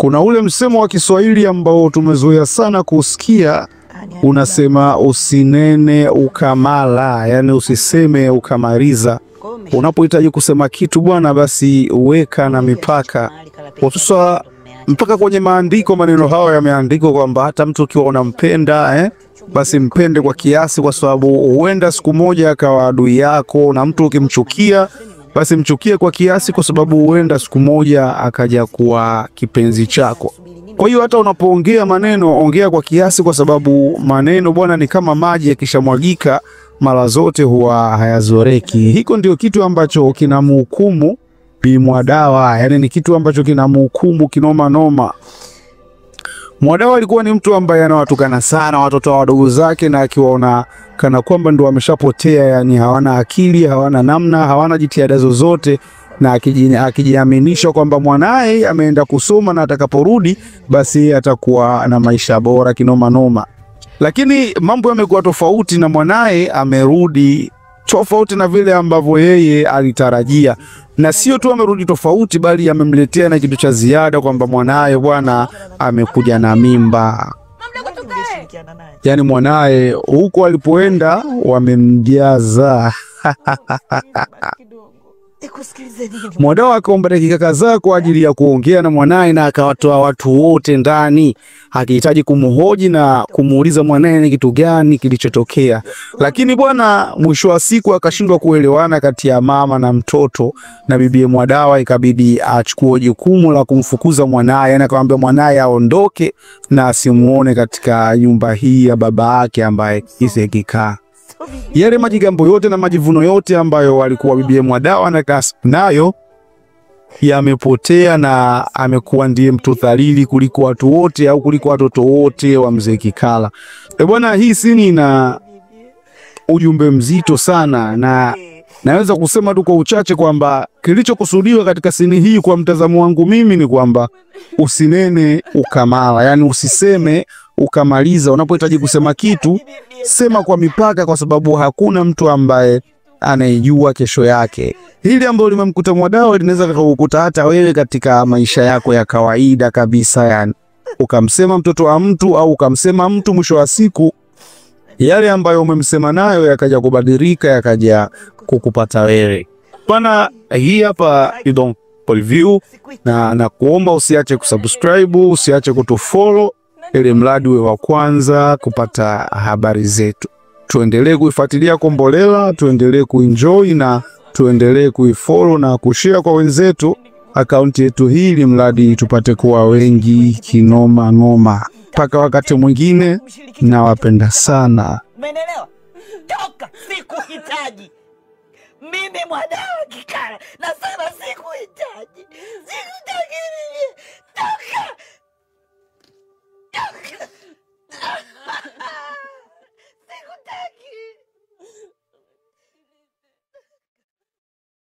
Kuna ule msemo wa Kiswahili ambao tumezoea sana kusikia, unasema usinene ukamala, yani usiseme ukamaliza. Unapohitaji kusema kitu bwana, basi uweka na mipaka. Sasa mpaka kwenye maandiko maneno hayo yameandikwa kwamba hata mtu ukiwa unampenda basi mpende kwa kiasi, kwa sababu huenda siku moja akawa adui yako, na mtu ukimchukia basi mchukie kwa kiasi, kwa sababu huenda siku moja akaja kuwa kipenzi chako. Kwa hiyo hata unapoongea maneno, ongea kwa kiasi, kwa sababu maneno bwana ni kama maji, yakishamwagika mara zote huwa hayazoreki. Hiko ndio kitu ambacho kinamhukumu Bi Mwadawa, yani ni kitu ambacho kinamhukumu kinoma noma. Mwadawa alikuwa ni mtu ambaye anawatukana sana watoto wadogo zake, na akiwaona kana kwamba ndio wameshapotea, yani hawana akili, hawana namna, hawana jitihada zozote, na akijiaminisha kwamba mwanae ameenda kusoma na atakaporudi basi atakuwa na maisha bora kinoma noma. Lakini mambo yamekuwa tofauti, na mwanae amerudi tofauti na vile ambavyo yeye alitarajia. Na sio tu amerudi tofauti, bali amemletea na kitu cha ziada, kwamba mwanae bwana amekuja na mimba. Yani mwanae huko alipoenda wamemjaza. Mwadawa akaomba dakika kadhaa kwa ajili ya kuongea na mwanae, na akawatoa watu wote ndani, akihitaji kumhoji na kumuuliza mwanae ni kitu gani kilichotokea. Lakini bwana, mwisho wa siku akashindwa kuelewana kati ya mama na mtoto, na bibi Mwadawa ikabidi achukue jukumu la kumfukuza mwanae, na akamwambia mwanae aondoke na asimuone katika nyumba hii ya baba yake ambaye isekikaa. Yale majigambo yote na majivuno yote ambayo walikuwa bibi Mwadawa na kasi nayo yamepotea, na amekuwa ndiye mtu dhalili kuliko watu wote, au kuliko watoto wote wa mzee Kikala. Bwana, hii sini ina ujumbe mzito sana, na naweza kusema tu kwa uchache kwamba kilichokusudiwa katika sini hii kwa mtazamo wangu mimi ni kwamba usinene ukamala, yani usiseme ukamaliza. Unapohitaji kusema kitu, sema kwa mipaka, kwa sababu hakuna mtu ambaye anayejua kesho yake. Hili ambalo limemkuta Mwadawa linaweza kukukuta hata wewe katika maisha yako ya kawaida kabisa, yani ukamsema mtoto wa mtu au ukamsema mtu, mwisho wa siku yale ambayo umemsema nayo yakaja kubadilika, yakaja kukupata wewe. Bana, hii hapa Idon Review, na kuomba usiache kusubscribe, usiache kutufollow, ili mradi uwe wa kwanza kupata habari zetu. Tuendelee kuifuatilia Kombolela, tuendelee kuenjoy, na tuendelee kuifollow na kushare kwa wenzetu akaunti yetu hii, ili mradi tupate kuwa wengi kinoma noma. Paka wakati mwingine, nawapenda sana. Umeelewa? Toka, sikuhitaji. Mimi Mwadawa Kikala nasema sikuhitaji.